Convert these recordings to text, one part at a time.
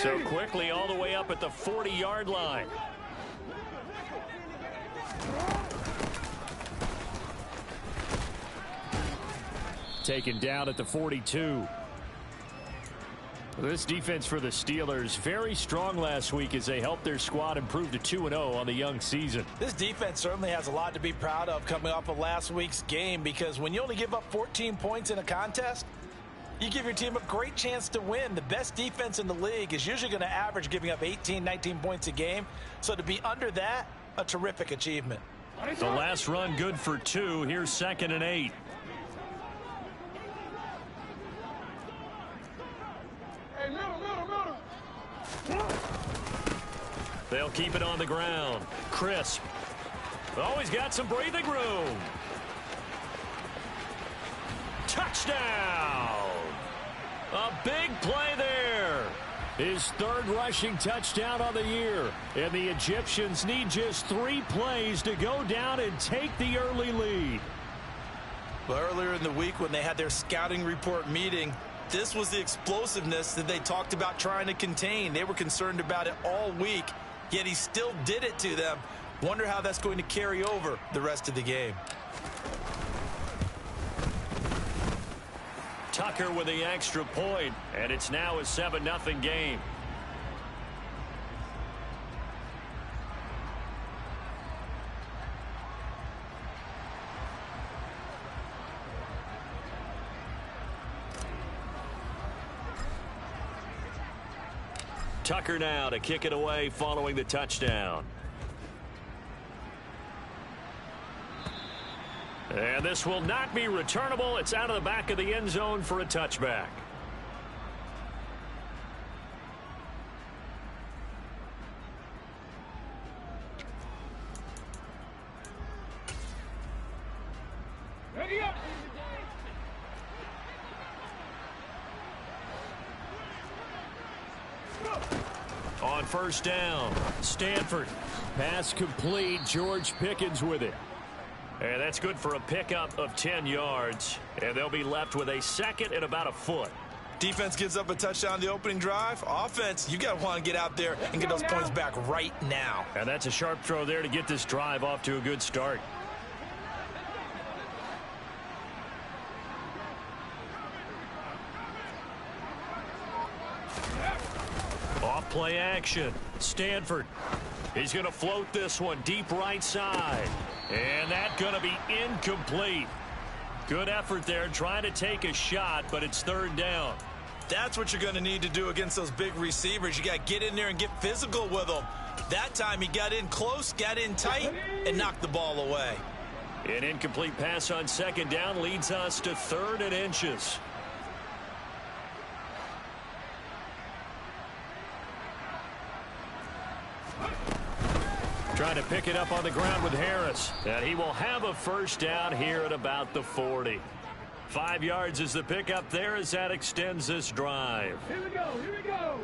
So quickly all the way up at the 40-yard line. Taken down at the 42. This defense for the Steelers, very strong last week as they helped their squad improve to 2-0 on the young season. This defense certainly has a lot to be proud of coming off of last week's game, because when you only give up 14 points in a contest, you give your team a great chance to win. The best defense in the league is usually going to average giving up 18, 19 points a game. So to be under that, a terrific achievement. The last run good for 2. Here's 2nd and 8. They'll keep it on the ground. Crisp. Oh, he's got some breathing room. Touchdown! A big play there. His 3rd rushing touchdown on the year. And the Egyptians need just 3 plays to go down and take the early lead. Well, earlier in the week when they had their scouting report meeting, this was the explosiveness that they talked about trying to contain. They were concerned about it all week, yet he still did it to them. Wonder how that's going to carry over the rest of the game. Tucker with the extra point, and it's now a 7-0 game. Tucker now to kick it away following the touchdown. And this will not be returnable. It's out of the back of the end zone for a touchback. Ready up. On 1st down, Stanford. Pass complete. George Pickens with it. And that's good for a pickup of 10 yards. And they'll be left with a 2nd and about a foot. Defense gives up a touchdown the opening drive. Offense, you got to want to get out there and get those points back right now. And that's a sharp throw there to get this drive off to a good start. Off play action. Stanford. He's going to float this one deep right side. And that's going to be incomplete. Good effort there trying to take a shot, but it's 3rd down. That's what you're going to need to do against those big receivers. You got to get in there and get physical with them. That time he got in close, got in tight, and knocked the ball away. An incomplete pass on 2nd down leads us to 3rd and inches. Trying to pick it up on the ground with Harris. And he will have a 1st down here at about the 40. 5 yards is the pickup there as that extends this drive. Here we go. Here we go.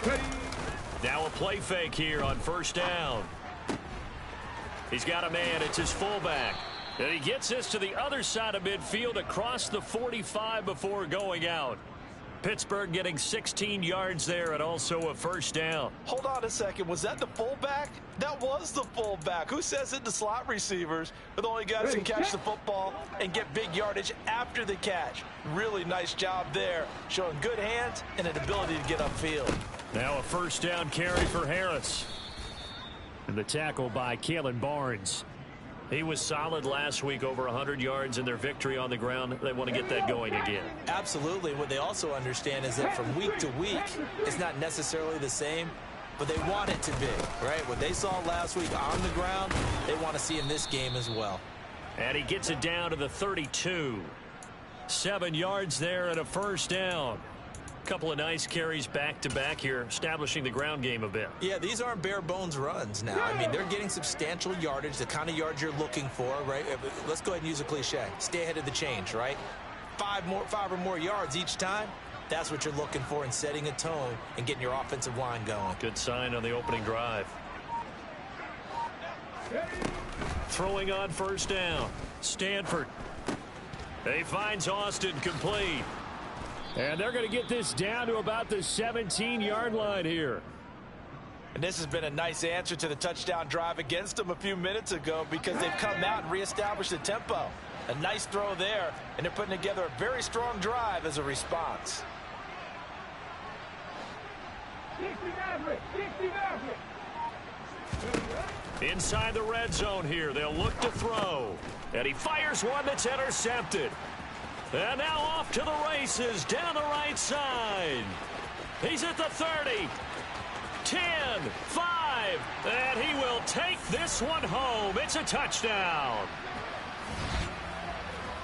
Ready. Now a play fake here on 1st down. He's got a man. It's his fullback. And he gets this to the other side of midfield across the 45 before going out. Pittsburgh getting 16 yards there and also a 1st down. Hold on a second. Was that the fullback? That was the fullback. Who says it to slot receivers are the only guys who can catch the football and get big yardage after the catch? Really nice job there, showing good hands and an ability to get upfield. Now a 1st down carry for Harris. And the tackle by Kalen Barnes. He was solid last week, over 100 yards in their victory on the ground. They want to get that going again. Absolutely. What they also understand is that from week to week, it's not necessarily the same, but they want it to be, right? What they saw last week on the ground, they want to see in this game as well. And he gets it down to the 32. 7 yards there and a 1st down. Couple of nice carries back-to-back here, establishing the ground game a bit. Yeah, these aren't bare-bones runs now. I mean, they're getting substantial yardage, the kind of yards you're looking for, right? Let's go ahead and use a cliche. Stay ahead of the change, right? 5 or more yards each time. That's what you're looking for in setting a tone and getting your offensive line going. Good sign on the opening drive. Throwing on first down. Stanford. He finds Austin complete. And they're going to get this down to about the 17-yard line here. And this has been a nice answer to the touchdown drive against them a few minutes ago because they've come out and reestablished the tempo. A nice throw there, and they're putting together a very strong drive as a response. Inside the red zone here, they'll look to throw. And he fires one that's intercepted. And now off to the races down the right side. He's at the 30. 10, 5, and he will take this one home. It's a touchdown.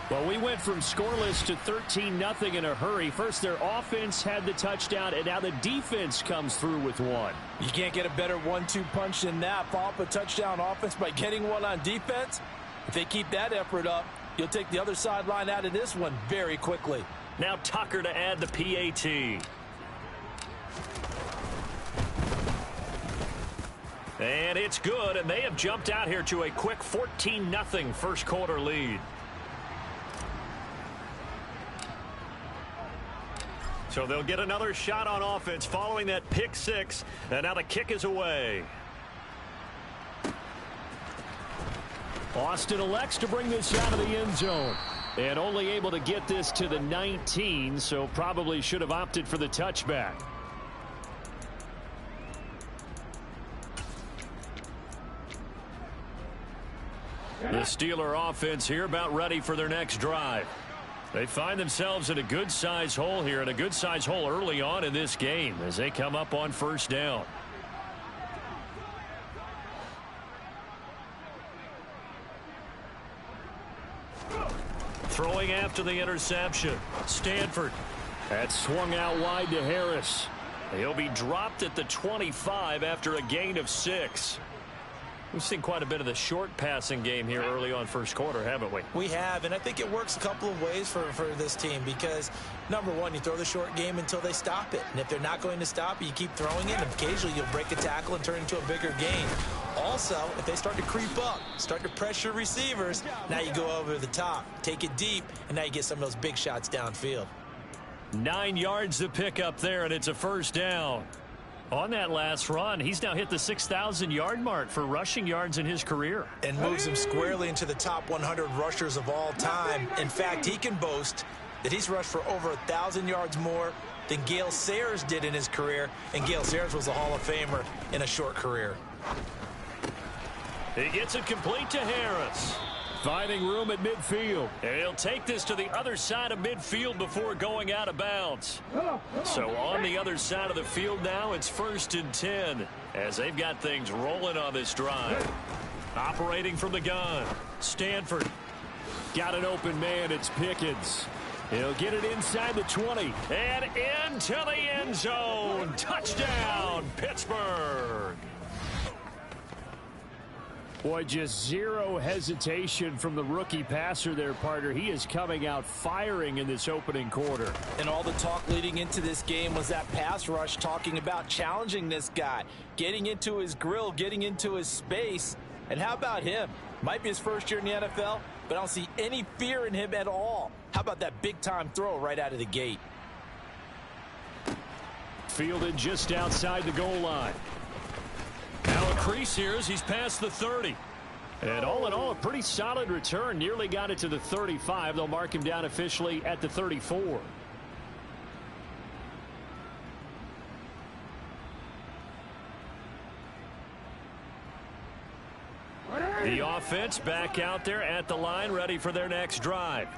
Well, we went from scoreless to 13-0 in a hurry. First, their offense had the touchdown, and now the defense comes through with one. You can't get a better 1-2 punch than that. Follow up a touchdown offense by getting one on defense. If they keep that effort up, you'll take the other sideline out of this one very quickly. Now Tucker to add the PAT. And it's good, and they have jumped out here to a quick 14-0 first quarter lead. So they'll get another shot on offense following that pick six, and now the kick is away. Austin elects to bring this out of the end zone. And only able to get this to the 19, so probably should have opted for the touchback. The Steeler offense here about ready for their next drive. They find themselves in a good-sized hole here, and a good-sized hole early on in this game as they come up on first down. Throwing after the interception. Stanford. That swung out wide to Harris. He'll be dropped at the 25 after a gain of 6. We've seen quite a bit of the short passing game here early on first quarter, haven't we? We have, and I think it works a couple of ways for this team because, number one, you throw the short game until they stop it. And if they're not going to stop it, you keep throwing it, and occasionally you'll break a tackle and turn it into a bigger gain. Also, if they start to creep up, start to pressure receivers, now you go over the top, take it deep, and now you get some of those big shots downfield. 9 yards to pick up there, and it's a first down. On that last run, he's now hit the 6,000-yard mark for rushing yards in his career. And moves him squarely into the top 100 rushers of all time. In fact, he can boast that he's rushed for over 1,000 yards more than Gale Sayers did in his career. And Gale Sayers was a Hall of Famer in a short career. He gets it complete to Harris. Finding room at midfield. And he'll take this to the other side of midfield before going out of bounds. So on the other side of the field now, it's 1st and 10 as they've got things rolling on this drive. Operating from the gun. Stanford. Got an open man. It's Pickens. He'll get it inside the 20. And into the end zone. Touchdown, Pittsburgh. Boy, just zero hesitation from the rookie passer there, partner. He is coming out firing in this opening quarter. And all the talk leading into this game was that pass rush talking about challenging this guy, getting into his grill, getting into his space. And how about him? Might be his first year in the NFL, but I don't see any fear in him at all. How about that big-time throw right out of the gate? Fielded just outside the goal line. Now a crease here as he's past the 30. And all in all, a pretty solid return. Nearly got it to the 35. They'll mark him down officially at the 34. The offense back out there at the line, ready for their next drive.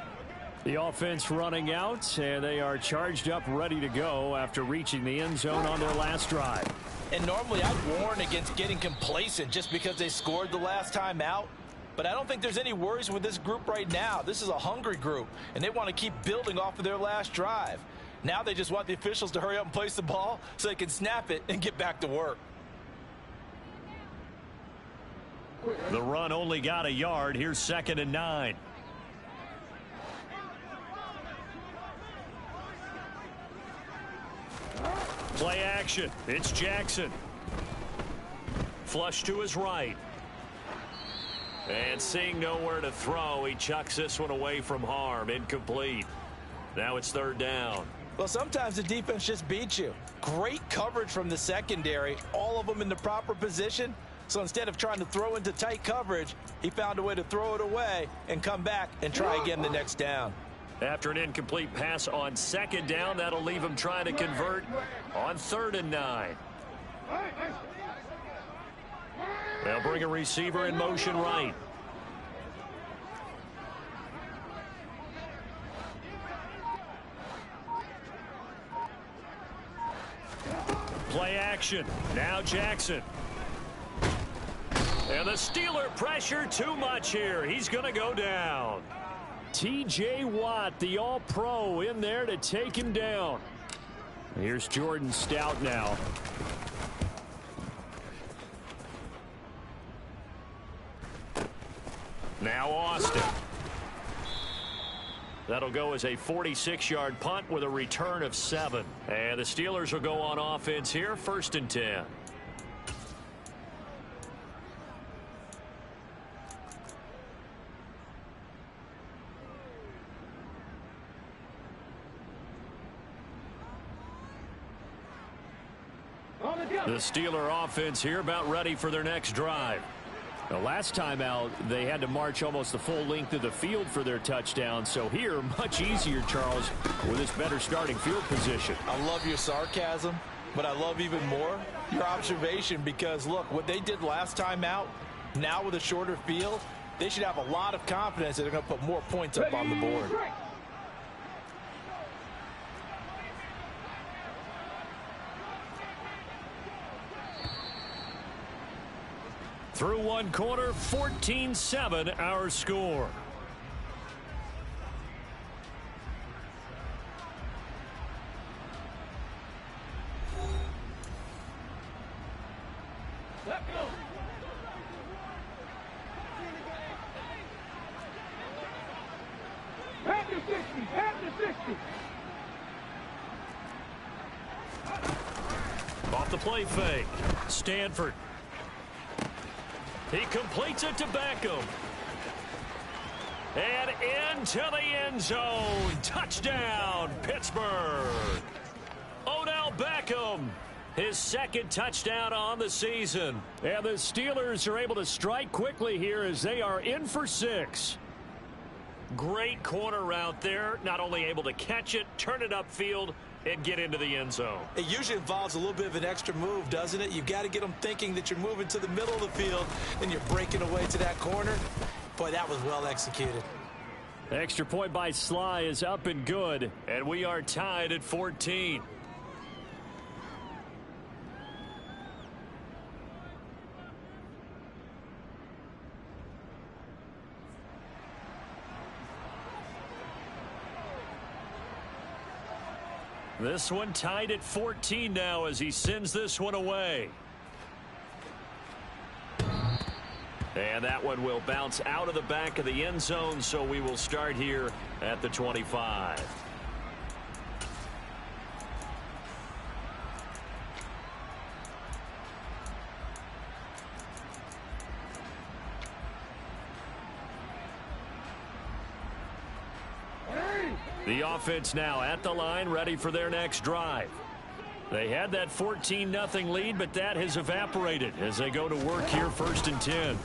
The offense running out, and they are charged up, ready to go after reaching the end zone on their last drive. And normally I'd warn against getting complacent just because they scored the last time out. But I don't think there's any worries with this group right now. This is a hungry group, and they want to keep building off of their last drive. Now they just want the officials to hurry up and place the ball so they can snap it and get back to work. The run only got a yard. Here's 2nd and 9. Play action. It's Jackson. Flush to his right. And seeing nowhere to throw, he chucks this one away from harm. Incomplete. Now it's third down. Well, sometimes the defense just beats you. Great coverage from the secondary, all of them in the proper position. So instead of trying to throw into tight coverage, he found a way to throw it away and come back and try again the next down. After an incomplete pass on second down, that'll leave him trying to convert on 3rd and 9. They'll bring a receiver in motion right. Play action. Now Jackson. And the Steeler pressure too much here. He's going to go down. T.J. Watt, the All-Pro, in there to take him down. Here's Jordan Stout now. Now Austin. That'll go as a 46-yard punt with a return of 7. And the Steelers will go on offense here, 1st and 10. The Steeler offense here about ready for their next drive. The last time out, they had to march almost the full length of the field for their touchdown. So here, much easier, Charles, with this better starting field position. I love your sarcasm, but I love even more your observation because, look, what they did last time out, now with a shorter field, they should have a lot of confidence that they're going to put more points up on the board. Through one quarter, 14-7 our score. Let go. Half to 60. Half to 60. Off the play fake. Stanford. He completes it to Beckham. And into the end zone. Touchdown, Pittsburgh. Odell Beckham, his 2nd touchdown on the season. And the Steelers are able to strike quickly here as they are in for 6. Great corner route there. Not only able to catch it, turn it upfield, and get into the end zone. It usually involves a little bit of an extra move, doesn't it? You've got to get them thinking that you're moving to the middle of the field and you're breaking away to that corner. Boy, that was well executed. Extra point by Sly is up and good. And we are tied at 14. This one tied at 14 now as he sends this one away. And that one will bounce out of the back of the end zone, so we will start here at the 25. The offense now at the line, ready for their next drive. They had that 14-0 lead, but that has evaporated as they go to work here, 1st and 10.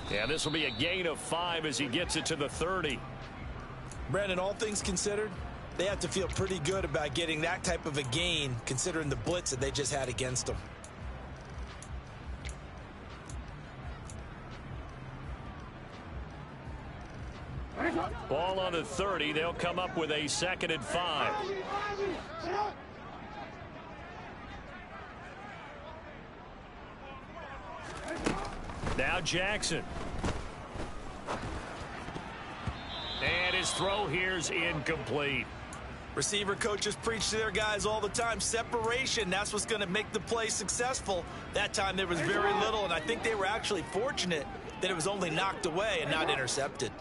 Yeah, this will be a gain of 5 as he gets it to the 30. Brandon, all things considered, they have to feel pretty good about getting that type of a gain, considering the blitz that they just had against them. Ball on the 30. They'll come up with a 2nd and 5. Now Jackson. And his throw here's incomplete. Receiver coaches preach to their guys all the time. Separation, that's what's going to make the play successful. That time there was very little, and I think they were actually fortunate that it was only knocked away and not intercepted.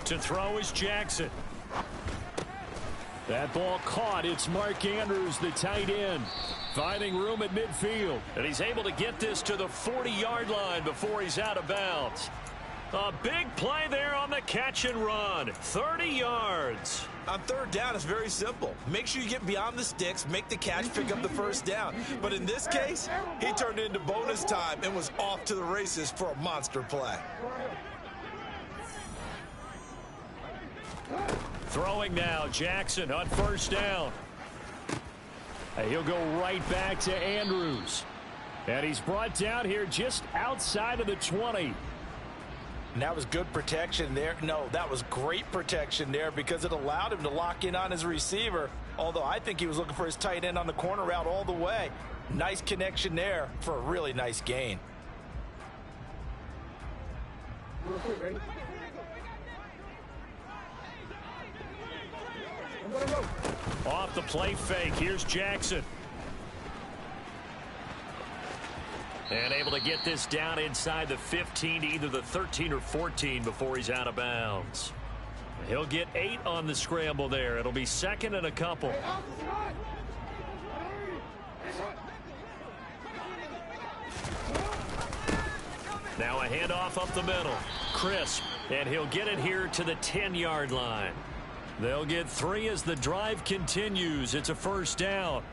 To throw is Jackson. That ball caught. It's Mark Andrews, the tight end, finding room at midfield. And he's able to get this to the 40-yard line before he's out of bounds. A big play there on the catch and run. 30 yards. On third down, it's very simple. Make sure you get beyond the sticks, make the catch, pick up the first down. But in this case, he turned it into bonus time and was off to the races for a monster play. Throwing now, Jackson on first down. He'll go right back to Andrews. And he's brought down here just outside of the 20. And that was good protection there. No, that was great protection there because it allowed him to lock in on his receiver. Although I think he was looking for his tight end on the corner route all the way. Nice connection there for a really nice gain. Off the play fake, here's Jackson. And able to get this down inside the 15 to either the 13 or 14 before he's out of bounds. He'll get 8 on the scramble there. It'll be second and a couple. Now a handoff up the middle. Crisp, and he'll get it here to the 10-yard line. They'll get 3 as the drive continues. It's a first down.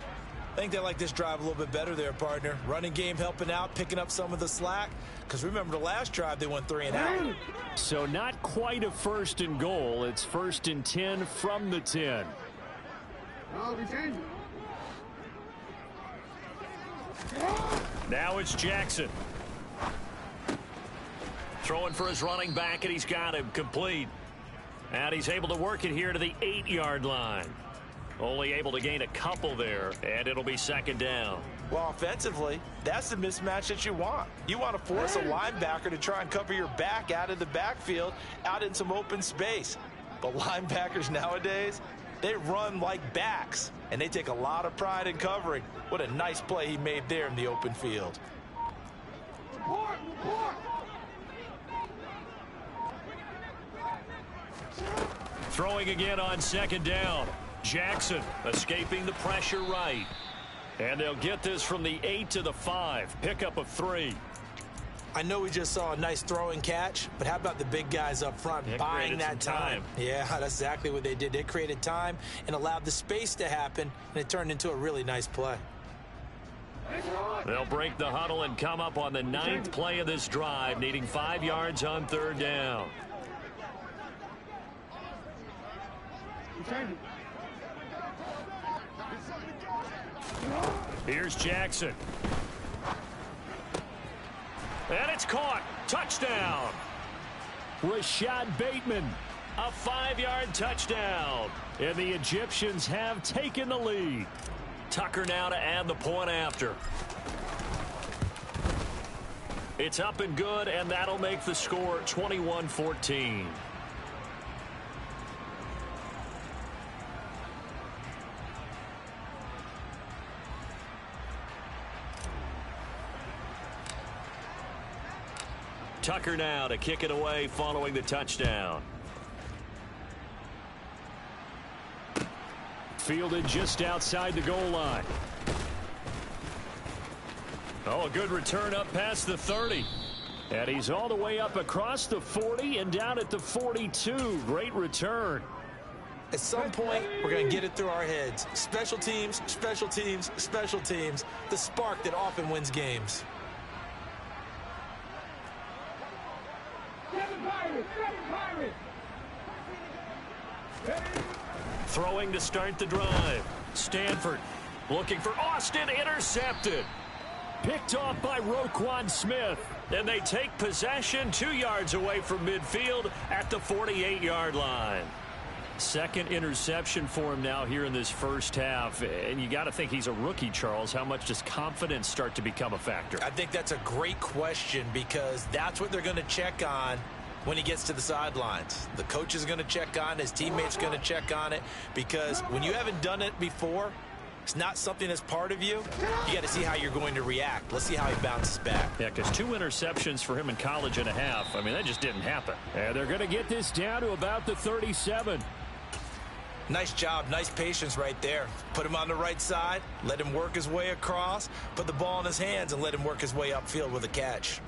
I think they like this drive a little bit better there, partner. Running game helping out, picking up some of the slack. Because remember the last drive, they went 3 and out. So not quite a first and goal. It's first and 10 from the 10. Now it's Jackson. Throwing for his running back, and he's got him complete. And he's able to work it here to the 8-yard line. Only able to gain a couple there, and it'll be second down. Well, offensively, that's the mismatch that you want. You want to force a linebacker to try and cover your back out of the backfield, out in some open space. But linebackers nowadays, they run like backs, and they take a lot of pride in covering. What a nice play he made there in the open field. Throwing again on second down. Jackson escaping the pressure right. And they'll get this from the 8 to the 5. Pickup of 3. I know we just saw a nice throwing catch, but how about the big guys up front buying that time? Yeah, that's exactly what they did. They created time and allowed the space to happen, and it turned into a really nice play. They'll break the huddle and come up on the 9th play of this drive, needing 5 yards on third down. Here's Jackson. And it's caught. Touchdown. Rashad Bateman. A 5-yard touchdown. And the Egyptians have taken the lead. Tucker now to add the point after. It's up and good, and that'll make the score 21-14. Tucker now to kick it away following the touchdown. Fielded just outside the goal line. Oh, a good return up past the 30. And he's all the way up across the 40 and down at the 42. Great return. At some point, we're going to get it through our heads. Special teams, special teams, special teams. The spark that often wins games. Throwing to start the drive. Stanford looking for Austin, intercepted. Picked off by Roquan Smith. And they take possession 2 yards away from midfield at the 48-yard line. Second interception for him now here in this first half. And you got to think he's a rookie, Charles. How much does confidence start to become a factor? I think that's a great question because that's what they're going to check on when he gets to the sidelines. The coach is going to check on it. His teammates going to check on it because when you haven't done it before, it's not something that's part of you. You got to see how you're going to react. Let's see how he bounces back. Yeah, because 2 interceptions for him in college and a half. I mean, that just didn't happen. And they're going to get this down to about the 37. Nice job, nice patience right there. Put him on the right side, let him work his way across, put the ball in his hands, and let him work his way upfield with a catch.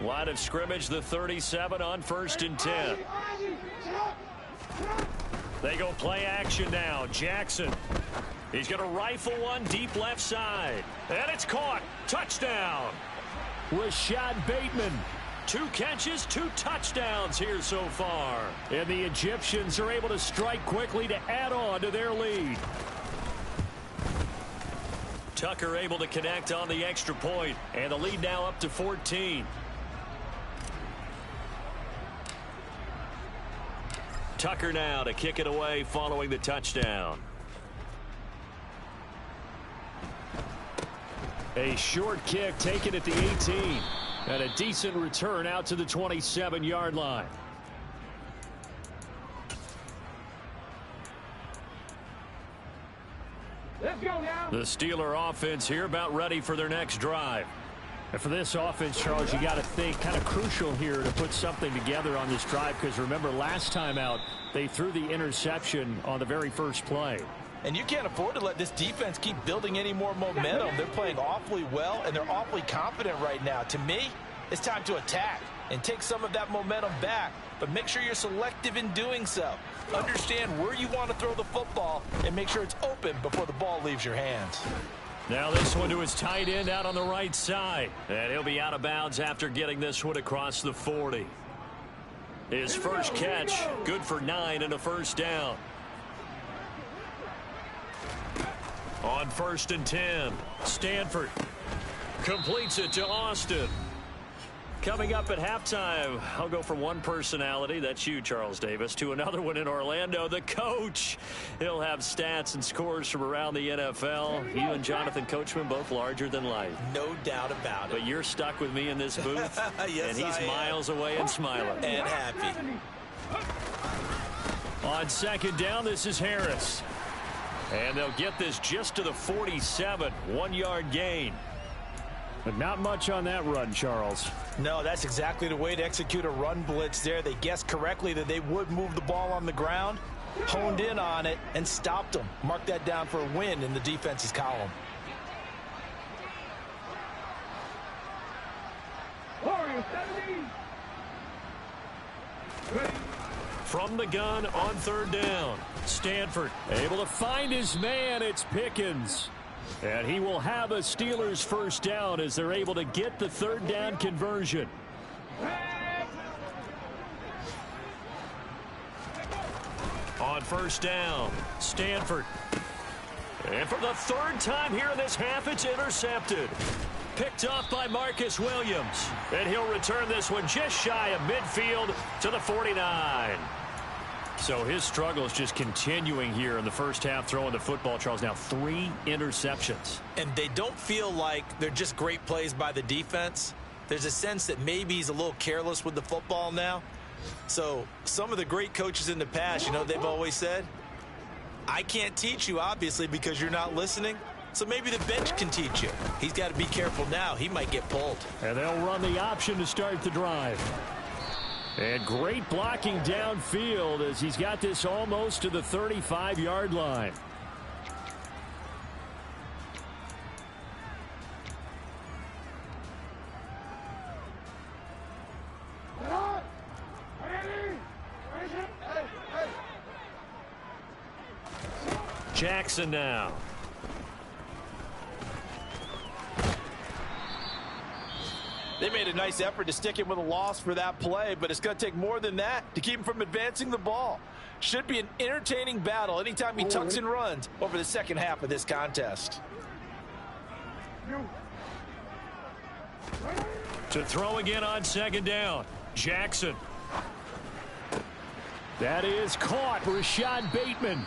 Line of scrimmage, the 37 on 1st and 10. They go play action now. Jackson. He's going to rifle one deep left side. And it's caught. Touchdown. Rashad Bateman. 2 catches, 2 touchdowns here so far. And the Egyptians are able to strike quickly to add on to their lead. Tucker able to connect on the extra point, and the lead now up to 14. Tucker now to kick it away following the touchdown. A short kick taken at the 18. And a decent return out to the 27-yard line. Let's go now. The Steeler offense here about ready for their next drive. And for this offense, Charles, you got to think kind of crucial here to put something together on this drive, because remember last time out they threw the interception on the very first play. And you can't afford to let this defense keep building any more momentum. They're playing awfully well, and they're awfully confident right now. To me, it's time to attack and take some of that momentum back, but make sure you're selective in doing so. Understand where you want to throw the football and make sure it's open before the ball leaves your hands. Now this one to his tight end out on the right side. And he'll be out of bounds after getting this one across the 40. His first catch, good for 9 and a first down. On 1st and 10, Stanford completes it to Austin. Coming up at halftime, I'll go from one personality, that's you, Charles Davis, to another one in Orlando, the coach. He'll have stats and scores from around the NFL. You and Jonathan Coachman both larger than life. No doubt about it. But you're stuck with me in this booth, yes, and he's miles away and smiling. And happy. On 2nd down, this is Harris. And they'll get this just to the 47, 1-yard gain. But not much on that run, Charles. No, that's exactly the way to execute a run blitz there. They guessed correctly that they would move the ball on the ground, honed in on it, and stopped them. Mark that down for a win in the defense's column. Warriors 17. From the gun on 3rd down, Stanford able to find his man. It's Pickens. And he will have a Steelers first down as they're able to get the 3rd down conversion. On 1st down, Stanford. And for the 3rd time here in this half, it's intercepted. Picked off by Marcus Williams. And he'll return this one just shy of midfield to the 49. So his struggle is just continuing here in the first half, throwing the football, Charles. Now 3 interceptions. And they don't feel like they're just great plays by the defense. There's a sense that maybe he's a little careless with the football now. So some of the great coaches in the past, you know, they've always said, I can't teach you, obviously, because you're not listening. So maybe the bench can teach you. He's got to be careful now. He might get pulled. And they'll run the option to start the drive. And great blocking downfield as he's got this almost to the 35-yard line. Jackson now. They made a nice effort to stick him with a loss for that play, but it's going to take more than that to keep him from advancing the ball. Should be an entertaining battle anytime he tucks and runs over the second half of this contest. To throw again on 2nd down, Jackson. That is caught. Rashad Bateman.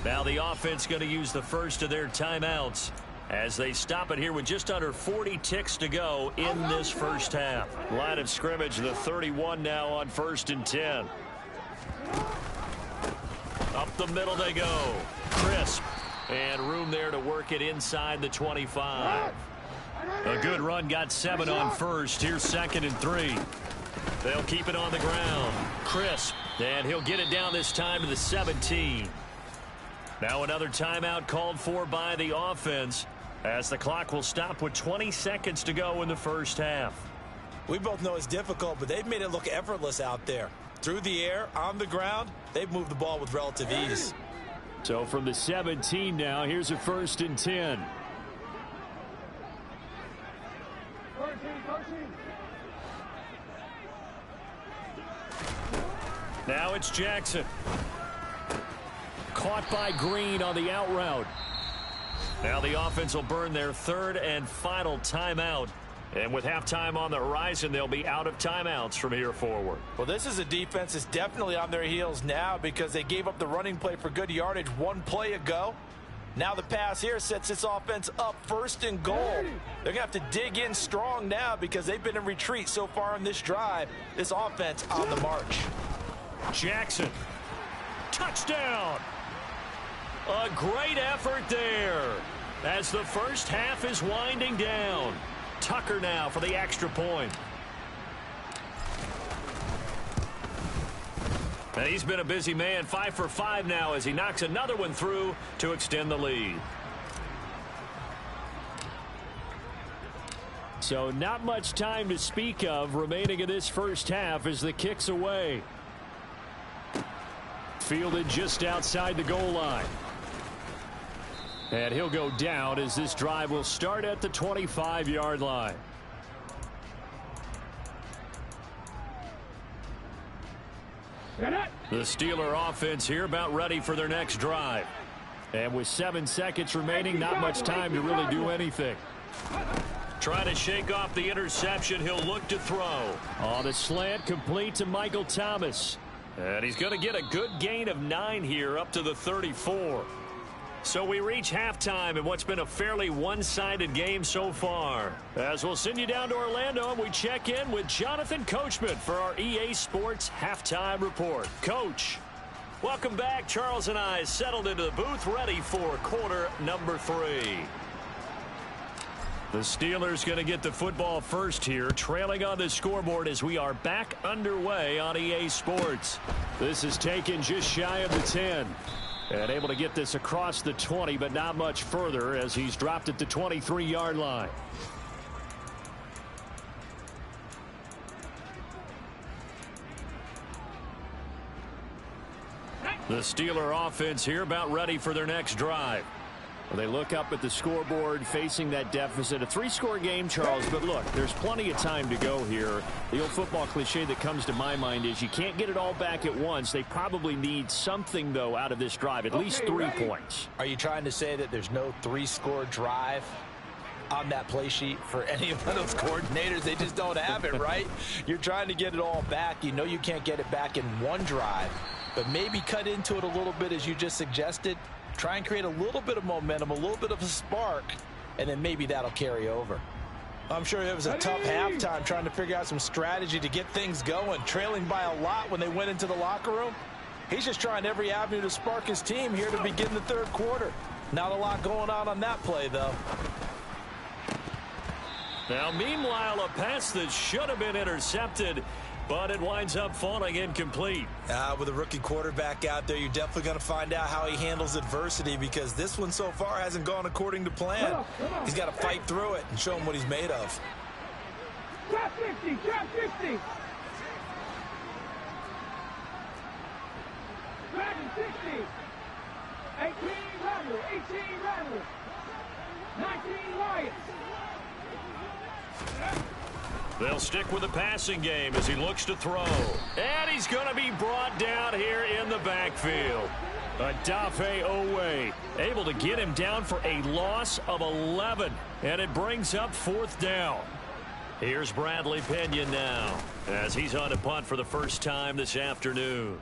Now the offense going to use the first of their timeouts as they stop it here with just under 40 ticks to go in this first half. Line of scrimmage, the 31 now on 1st and 10. Up the middle they go. Crisp. And room there to work it inside the 25. A good run, got 7 on 1st. Here's 2nd and 3. They'll keep it on the ground. Crisp And he'll get it down this time to the 17. Now another timeout called for by the offense as the clock will stop with 20 seconds to go in the first half. We both know it's difficult, but they've made it look effortless out there. Through the air, on the ground, they've moved the ball with relative ease. So from the 17 now, here's a 1st and 10. Now it's Jackson. Caught by Green on the out route. Now the offense will burn their 3rd and final timeout. And with halftime on the horizon, they'll be out of timeouts from here forward. Well, this is a defense that's definitely on their heels now because they gave up the running play for good yardage one play ago. Now the pass here sets this offense up 1st and goal. They're going to have to dig in strong now because they've been in retreat so far in this drive. This offense on the march. Jackson. Touchdown. A great effort there as the first half is winding down. Tucker now for the extra point. And he's been a busy man, 5 for 5 now as he knocks another one through to extend the lead. So not much time to speak of remaining in this first half as the kick's away. Fielded just outside the goal line. And he'll go down as this drive will start at the 25-yard line. The Steeler offense here about ready for their next drive. And with 7 seconds remaining, not much time to really do anything. Trying to shake off the interception, he'll look to throw. On a slant, complete to Michael Thomas. And he's going to get a good gain of 9 here up to the 34. So we reach halftime in what's been a fairly one-sided game so far. As we'll send you down to Orlando, and we check in with Jonathan Coachman for our EA Sports Halftime Report. Coach, welcome back. Charles and I settled into the booth ready for quarter number 3. The Steelers going to get the football first here, trailing on the scoreboard as we are back underway on EA Sports. This is taken just shy of the 10. And able to get this across the 20, but not much further as he's dropped at the 23-yard line. The Steeler offense here about ready for their next drive. Well, they look up at the scoreboard facing that deficit. A 3-score game, Charles, but look, there's plenty of time to go here. The old football cliche that comes to my mind is you can't get it all back at once. They probably need something, though, out of this drive, at least 3 points. Are you trying to say that there's no 3-score drive on that play sheet for any of those coordinators? They just don't have it, right? You're trying to get it all back. You know you can't get it back in one drive, but maybe cut into it a little bit as you just suggested. Try and create a little bit of momentum, a little bit of a spark, and then maybe that'll carry over. I'm sure it was a tough halftime trying to figure out some strategy to get things going, trailing by a lot when they went into the locker room. He's just trying every avenue to spark his team here to begin the 3rd quarter. Not a lot going on that play, though. Now, meanwhile, a pass that should have been intercepted, but it winds up falling incomplete. With a rookie quarterback out there, you're definitely going to find out how he handles adversity because this one so far hasn't gone according to plan. He's got to fight through it and show him what he's made of. Trap 50, trap 50. Dragon 60. 18 Randall, 18 Randall. 19 Wyatt. They'll stick with the passing game as he looks to throw. And he's going to be brought down here in the backfield. Odafe Oweh Able to get him down for a loss of 11. And it brings up 4th down. Here's Bradley Pinion now as he's on a punt for the first time this afternoon.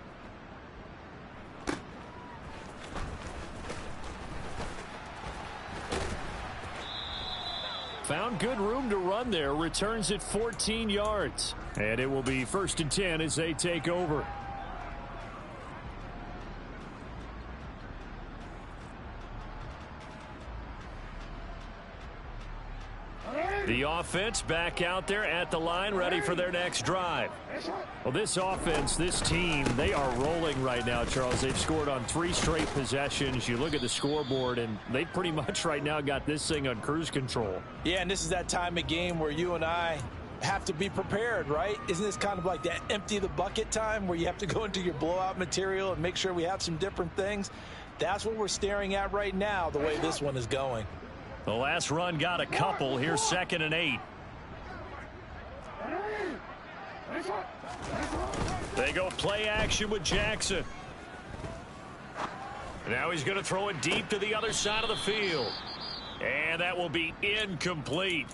Found good room to run there. Returns at 14 yards. And it will be 1st and 10 as they take over. The offense back out there at the line, ready for their next drive. Well, this offense, this team, they are rolling right now, Charles. They've scored on 3 straight possessions. You look at the scoreboard, and they pretty much right now got this thing on cruise control. Yeah, and this is that time of game where you and I have to be prepared, right? Isn't this kind of like that empty the bucket time where you have to go into your blowout material and make sure we have some different things? That's what we're staring at right now, the way this one is going. The last run got a couple. Here's 2nd and 8. They go play action with Jackson. Now he's going to throw it deep to the other side of the field. And that will be incomplete.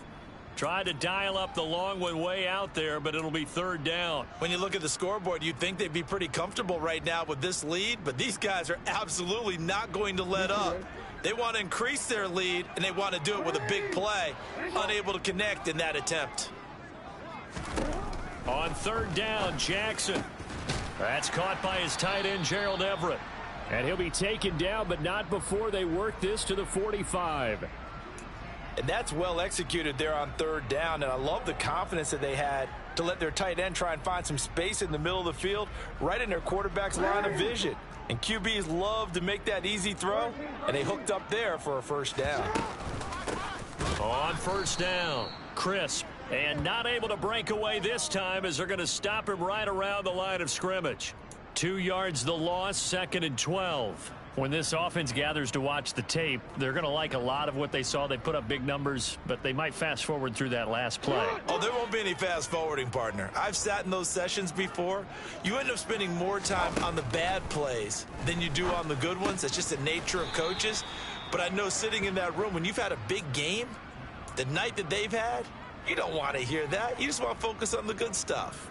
Tried to dial up the long one way out there, but it'll be 3rd down. When you look at the scoreboard, you'd think they'd be pretty comfortable right now with this lead, but these guys are absolutely not going to let up. They want to increase their lead, and they want to do it with a big play. Unable to connect in that attempt. On 3rd down, Jackson. That's caught by his tight end, Gerald Everett. And he'll be taken down, but not before they work this to the 45. And that's well executed there on 3rd down, and I love the confidence that they had to let their tight end try and find some space in the middle of the field, right in their quarterback's line of vision. And QBs love to make that easy throw, and they hooked up there for a 1st down. On 1st down, crisp, and not able to break away this time as they're going to stop him right around the line of scrimmage. 2 yards the loss, 2nd and 12. When this offense gathers to watch the tape, they're going to like a lot of what they saw. They put up big numbers, but they might fast forward through that last play. Oh, there won't be any fast forwarding, partner. I've sat in those sessions before. You end up spending more time on the bad plays than you do on the good ones. It's just the nature of coaches. But I know sitting in that room, when you've had a big game, the night that they've had, you don't want to hear that. You just want to focus on the good stuff.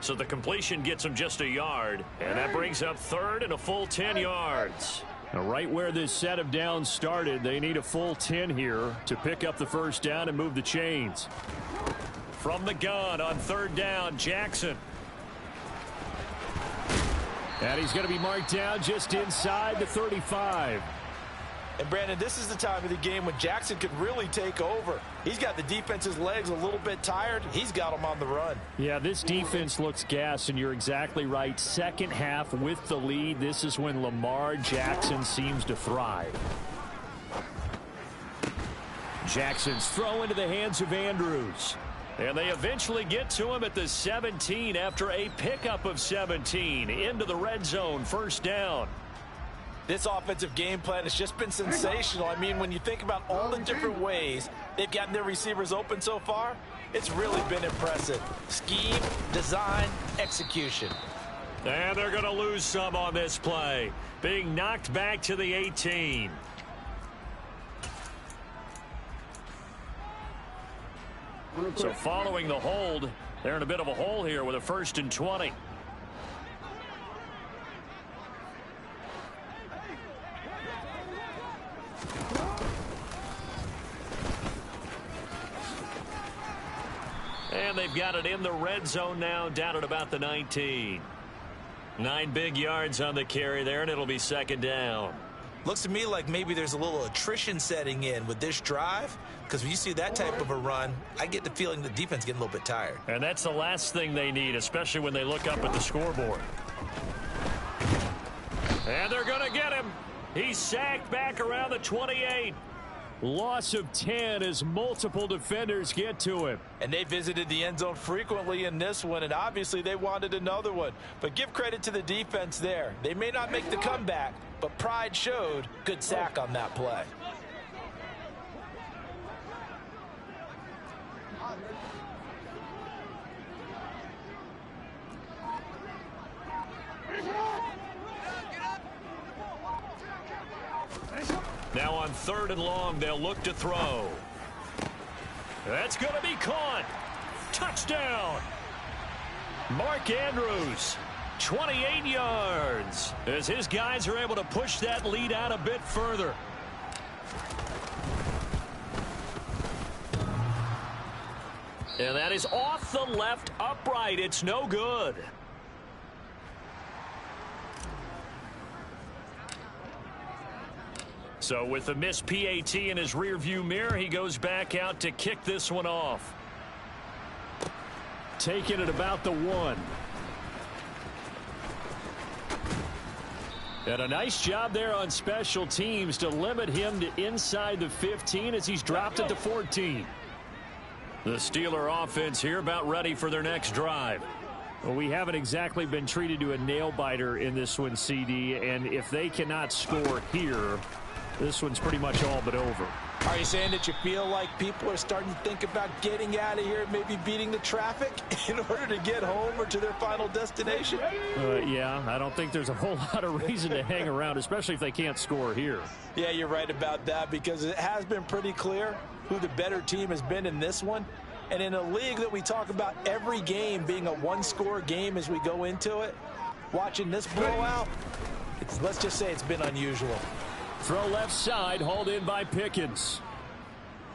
So the completion gets him just a yard, and that brings up 3rd and a full 10 yards. Now, right where this set of downs started, they need a full 10 here to pick up the 1st down and move the chains. From the gun on 3rd down, Jackson. And he's going to be marked down just inside the 35. And, Brandon, this is the time of the game when Jackson could really take over. He's got the defense's legs a little bit tired. He's got them on the run. Yeah, this defense looks gassed, and you're exactly right. 2nd half with the lead. This is when Lamar Jackson seems to thrive. Jackson's throw into the hands of Andrews. And they eventually get to him at the 17 after a pickup of 17 into the red zone. 1st down. This offensive game plan has just been sensational. I mean, when you think about all the different ways they've gotten their receivers open so far, it's really been impressive. Scheme, design, execution. And they're going to lose some on this play. Being knocked back to the 18. So following the hold, they're in a bit of a hole here with a 1st and 20. And they've got it in the red zone now, down at about the 19. 9 big yards on the carry there, and it'll be 2nd down. Looks to me like maybe there's a little attrition setting in with this drive, because when you see that type of a run, I get the feeling the defense getting a little bit tired. And that's the last thing they need, especially when they look up at the scoreboard. And they're going to get him. He's sacked back around the 28. Loss of 10 as multiple defenders get to him. And they visited the end zone frequently in this one, and obviously they wanted another one. But give credit to the defense there. They may not make the comeback, but pride showed. Good sack on that play. Now on 3rd and long, they'll look to throw. That's going to be caught. Touchdown. Mark Andrews, 28 yards, as his guys are able to push that lead out a bit further. And that is off the left upright. It's no good. So with the missed PAT in his rearview mirror, he goes back out to kick this one off. Taking it about the 1. And a nice job there on special teams to limit him to inside the 15 as he's dropped it to 14. The Steeler offense here about ready for their next drive. Well, we haven't exactly been treated to a nail-biter in this one, CD, and if they cannot score here, this one's pretty much all but over. Are you saying that you feel like people are starting to think about getting out of here, maybe beating the traffic in order to get home or to their final destination? Yeah, I don't think there's a whole lot of reason to hang around, especially if they can't score here. Yeah, you're right about that, because it has been pretty clear who the better team has been in this one. And in a league that we talk about every game being a one-score game as we go into it, watching this blowout, let's just say it's been unusual. Throw left side, hauled in by Pickens.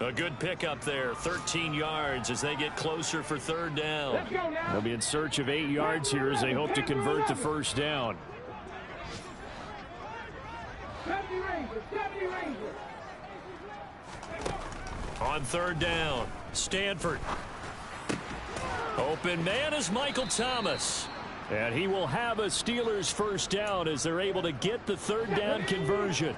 A good pickup there, 13 yards as they get closer for third down. Let's go now. They'll be in search of 8 yards here as they hope to convert the first down. 70 Rangers, 70 Rangers. On third down, Stanford. Open man is Michael Thomas. And he will have a Steelers first down as they're able to get the third down conversion.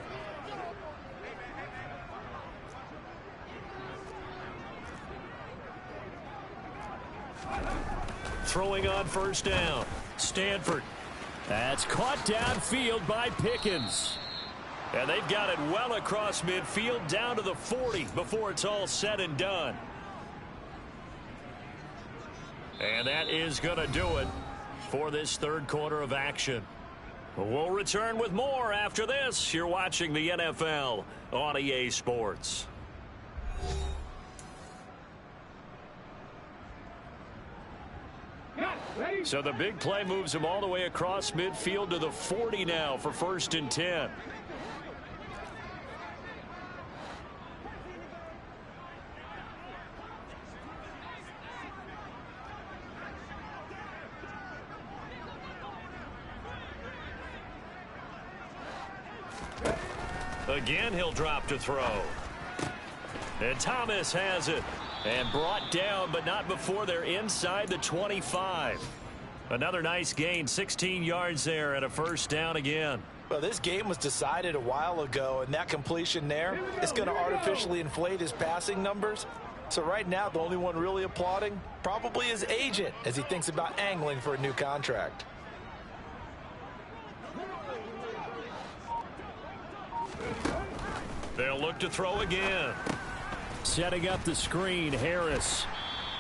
Throwing on first down, Stanford. That's caught downfield by Pickens. And they've got it well across midfield down to the 40 before it's all said and done. And that is going to do it for this third quarter of action. We'll return with more after this. You're watching the NFL on EA Sports. So the big play moves him all the way across midfield to the 40 now for 1st and 10. Again, he'll drop to throw. And Thomas has it. And brought down, but not before they're inside the 25. Another nice gain, 16 yards there and a first down again. Well, this game was decided a while ago, and that completion there is going to artificially inflate his passing numbers. So right now, the only one really applauding probably his agent as he thinks about angling for a new contract. They'll look to throw again. Setting up the screen, Harris.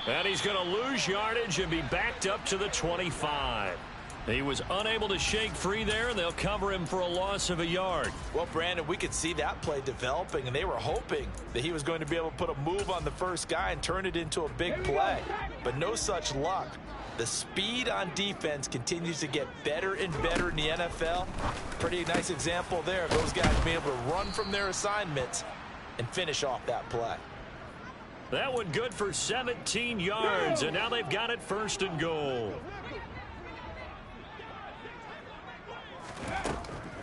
And he's going to lose yardage and be backed up to the 25. He was unable to shake free there, and they'll cover him for a loss of a yard. Well, Brandon, we could see that play developing, and they were hoping that he was going to be able to put a move on the first guy and turn it into a big play. But no such luck. The speed on defense continues to get better and better in the NFL. Pretty nice example there of those guys being able to run from their assignments and finish off that play. That one good for 17 yards, and now they've got it 1st and goal.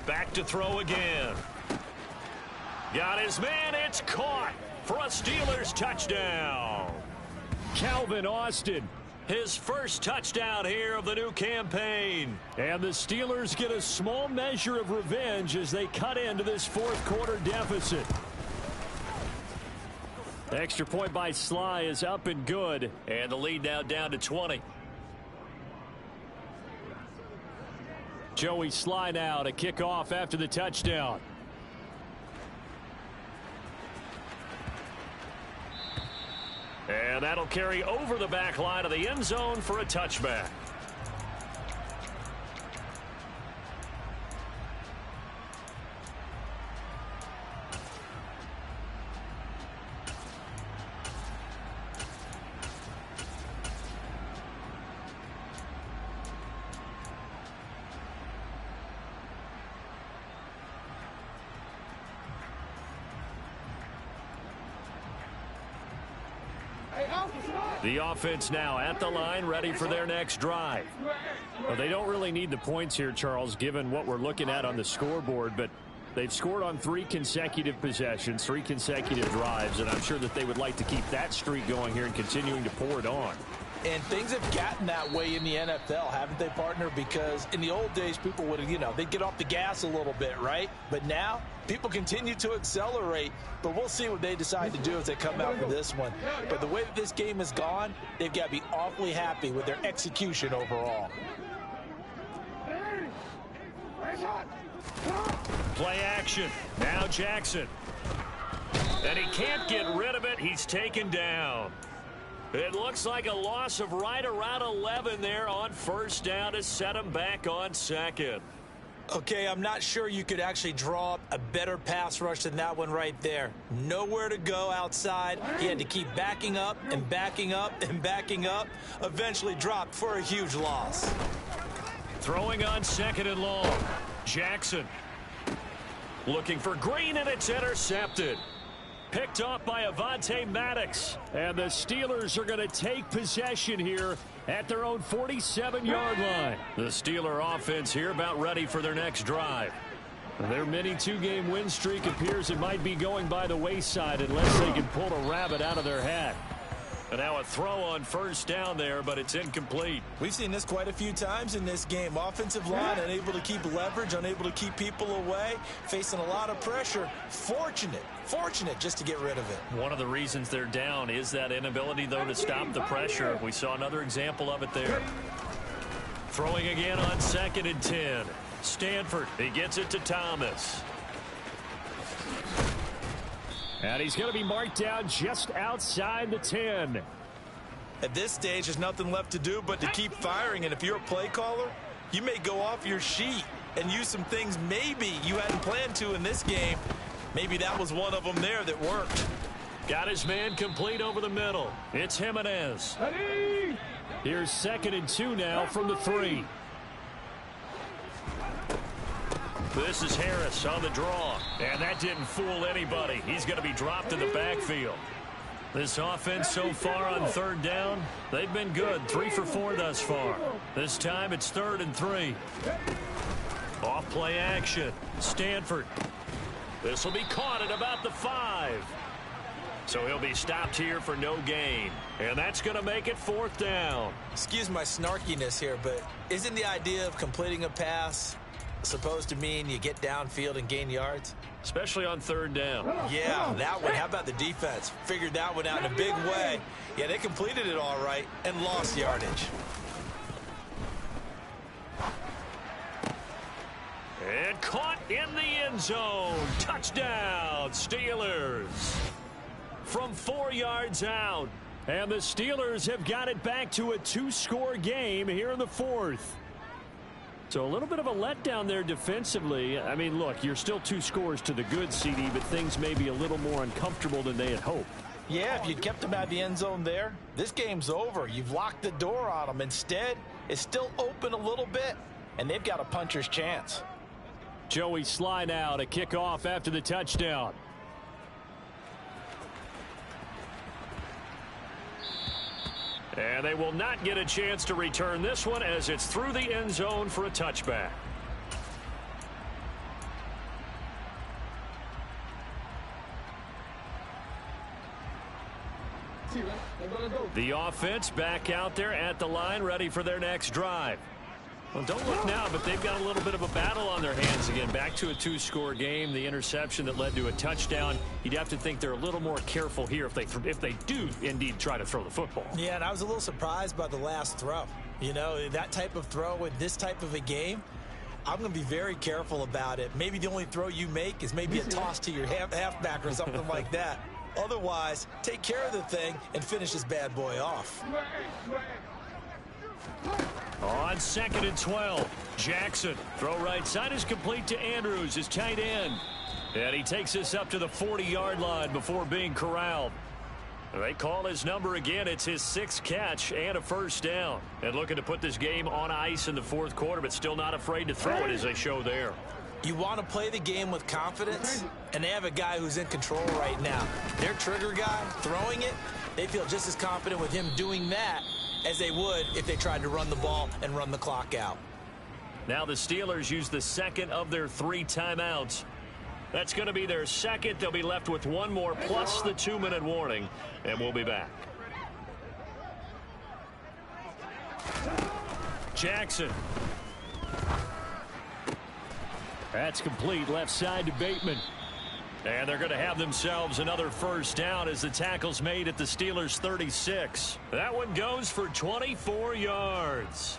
Back to throw again. Got his man, it's caught for a Steelers touchdown. Calvin Austin. His first touchdown here of the new campaign. And the Steelers get a small measure of revenge as they cut into this fourth quarter deficit. Extra point by Sly is up and good. And the lead now down to 20. Joey Sly now to kick off after the touchdown. And that'll carry over the back line of the end zone for a touchback. The offense now at the line, ready for their next drive. Well, they don't really need the points here, Charles, given what we're looking at on the scoreboard, but They've scored on 3 consecutive possessions, 3 consecutive drives, and I'm sure that they would like to keep that streak going here and continuing to pour it on. And things have gotten that way in the NFL, haven't they, partner? Because in the old days, people would, they'd get off the gas a little bit, right? But now, people continue to accelerate. But we'll see what they decide to do as they come out for this one. But the way that this game has gone, they've got to be awfully happy with their execution overall. Play action. Now Jackson. And he can't get rid of it. He's taken down. It looks like a loss of right around 11 there on first down to set him back on second. Okay, I'm not sure you could actually draw up a better pass rush than that one right there. Nowhere to go outside. He had to keep backing up and backing up and backing up. Eventually dropped for a huge loss. Throwing on second and long. Jackson looking for Green, and it's intercepted. Picked off by Avonte Maddox. And the Steelers are going to take possession here at their own 47-yard line. The Steeler offense here about ready for their next drive. Their mini 2-game win streak appears it might be going by the wayside unless they can pull a rabbit out of their hat. And now a throw on first down there, but it's incomplete. We've seen this quite a few times in this game. Offensive line unable to keep leverage, unable to keep people away, facing a lot of pressure. Fortunate just to get rid of it. One of the reasons they're down is that inability, though, to stop the pressure. We saw another example of it there. Throwing again on second and 10. Stanford, he gets it to Thomas. And he's going to be marked down just outside the 10. At this stage, there's nothing left to do but to keep firing. And if you're a play caller, you may go off your sheet and use some things maybe you hadn't planned to in this game. Maybe that was one of them there that worked. Got his man complete over the middle. It's Jimenez. Here's second and 2 now from the 3. This is Harris on the draw. And that didn't fool anybody. He's going to be dropped in the backfield. This offense so far on third down, they've been good. 3 for 4 thus far. This time it's 3rd and 3. Off play action. Stanford. This will be caught at about the 5. So he'll be stopped here for no gain. And that's going to make it 4th down. Excuse my snarkiness here, but isn't the idea of completing a pass supposed to mean you get downfield and gain yards? Especially on third down. Yeah, that one. How about the defense? Figured that one out in a big way. Yeah, they completed it all right and lost yardage. And caught in the end zone. Touchdown, Steelers. From 4 yards out. And the Steelers have got it back to a 2-score game here in the 4th. So a little bit of a letdown there defensively. I mean, look, you're still 2 scores to the good, CD, but things may be a little more uncomfortable than they had hoped. Yeah, if you'd kept them out of the end zone there, this game's over. You've locked the door on them. Instead, it's still open a little bit, and they've got a puncher's chance. Joey Sly now to kick off after the touchdown. And they will not get a chance to return this one as it's through the end zone for a touchback. The offense back out there at the line, ready for their next drive. Well, don't look now, but they've got a little bit of a battle on their hands again. Back to a 2-score game. The interception that led to a touchdown. You'd have to think they're a little more careful here if they do indeed try to throw the football. Yeah, and I was a little surprised by the last throw. You know, that type of throw in this type of a game, I'm going to be very careful about it. Maybe the only throw you make is maybe a toss to your halfback or something like that. Otherwise, take care of the thing and finish this bad boy off. On 2nd and 12, Jackson. Throw right side is complete to Andrews, his tight end. And he takes us up to the 40-yard line before being corralled. They call his number again. It's his 6th catch and a first down. And looking to put this game on ice in the 4th quarter, but still not afraid to throw it as they show there. You want to play the game with confidence, and they have a guy who's in control right now. Their trigger guy throwing it, they feel just as confident with him doing that as they would if they tried to run the ball and run the clock out. Now the Steelers use the 2nd of their 3 timeouts. That's going to be their second. They'll be left with one more plus the 2-minute warning, and we'll be back. Jackson. That's complete left side to Bateman. And they're going to have themselves another first down as the tackle's made at the Steelers' 36. That one goes for 24 yards.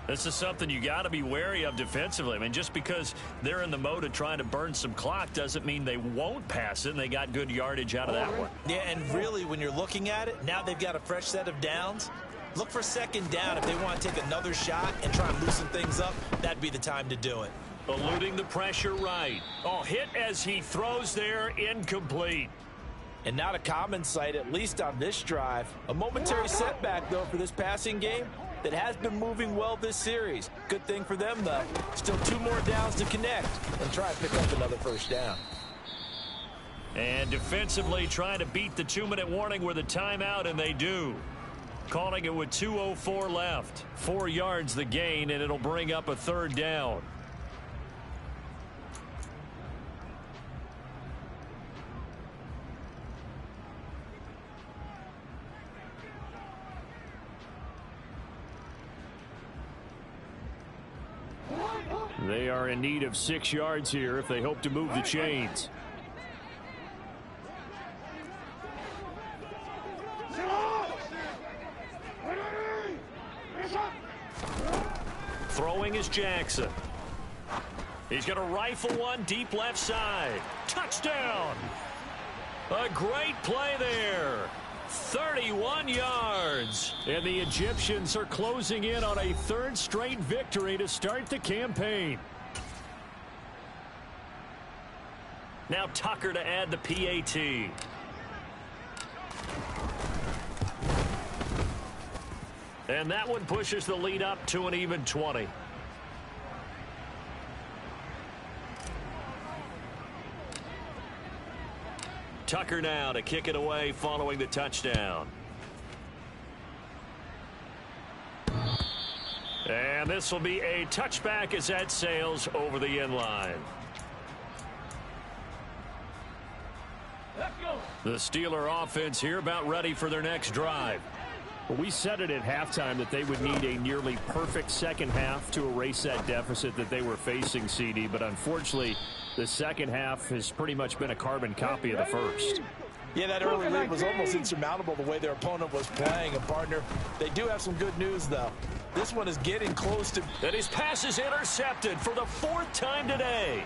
This is something you got to be wary of defensively. I mean, just because they're in the mode of trying to burn some clock doesn't mean they won't pass it, and they got good yardage out of that one. Yeah, and really, when you're looking at it, now they've got a fresh set of downs. Look for second down if they want to take another shot and try and loosen things up. That'd be the time to do it. Eluding the pressure right. Oh, hit as he throws there, incomplete. And not a common sight, at least on this drive. A momentary setback, though, for this passing game that has been moving well this series. Good thing for them, though. Still 2 more downs to connect and try and pick up another first down. And defensively trying to beat the 2-minute warning with a timeout, and they do. Calling it with 2:04 left. 4 yards the gain, and it'll bring up a third down. They are in need of 6 yards here if they hope to move the chains. Throwing is Jackson. He's going to rifle one deep left side. Touchdown! A great play there. 31 yards. And the Egyptians are closing in on a 3rd straight victory to start the campaign. Now Tucker to add the PAT. And that one pushes the lead up to an even 20. Tucker now to kick it away following the touchdown. And this will be a touchback as that sails over the end line. The Steeler offense here about ready for their next drive. Well, we said it at halftime that they would need a nearly perfect second half to erase that deficit that they were facing, CD, but unfortunately the second half has pretty much been a carbon copy of the first. Yeah, that early lead was almost insurmountable the way their opponent was playing. And, partner, they do have some good news, though. This one is getting close to... And his pass is intercepted for the 4th time today.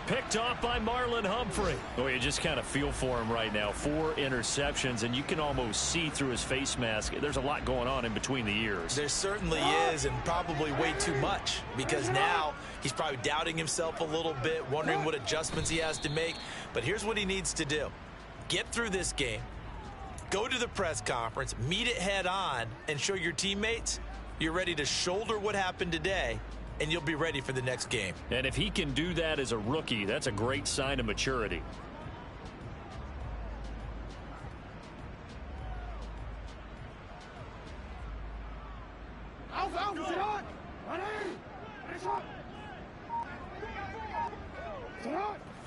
Picked off by Marlon Humphrey. Oh, you just kind of feel for him right now. 4 interceptions, and you can almost see through his face mask. There's a lot going on in between the ears. There certainly is, and probably way too much, because now he's probably doubting himself a little bit, wondering what adjustments he has to make. But here's what he needs to do. Get through this game, go to the press conference, meet it head on, and show your teammates you're ready to shoulder what happened today, and you'll be ready for the next game. And if he can do that as a rookie, that's a great sign of maturity.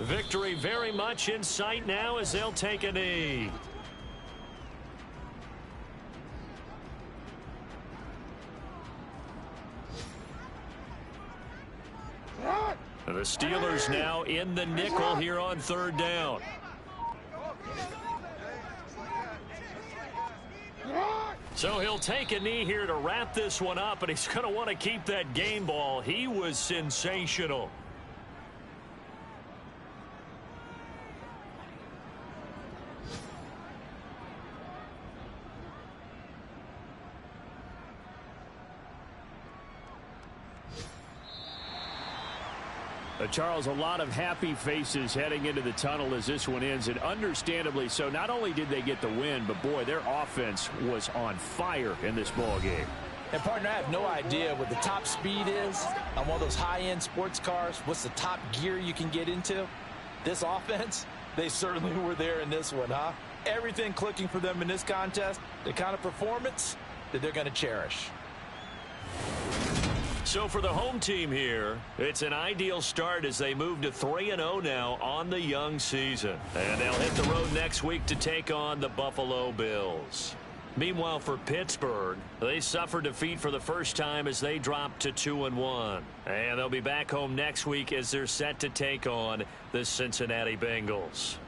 Victory very much in sight now as they'll take a knee. The Steelers now in the nickel here on 3rd down. So he'll take a knee here to wrap this one up, and he's going to want to keep that game ball. He was sensational. Charles, a lot of happy faces heading into the tunnel as this one ends, and understandably so. Not only did they get the win, but boy, their offense was on fire in this ball game. And, partner, I have no idea what the top speed is on one of those high-end sports cars. What's the top gear you can get into? This offense, they certainly were there in this one, huh? Everything clicking for them in this contest, the kind of performance that they're going to cherish. So for the home team here, it's an ideal start as they move to 3-0 now on the young season. And they'll hit the road next week to take on the Buffalo Bills. Meanwhile, for Pittsburgh, they suffered defeat for the first time as they dropped to 2-1. And they'll be back home next week as they're set to take on the Cincinnati Bengals.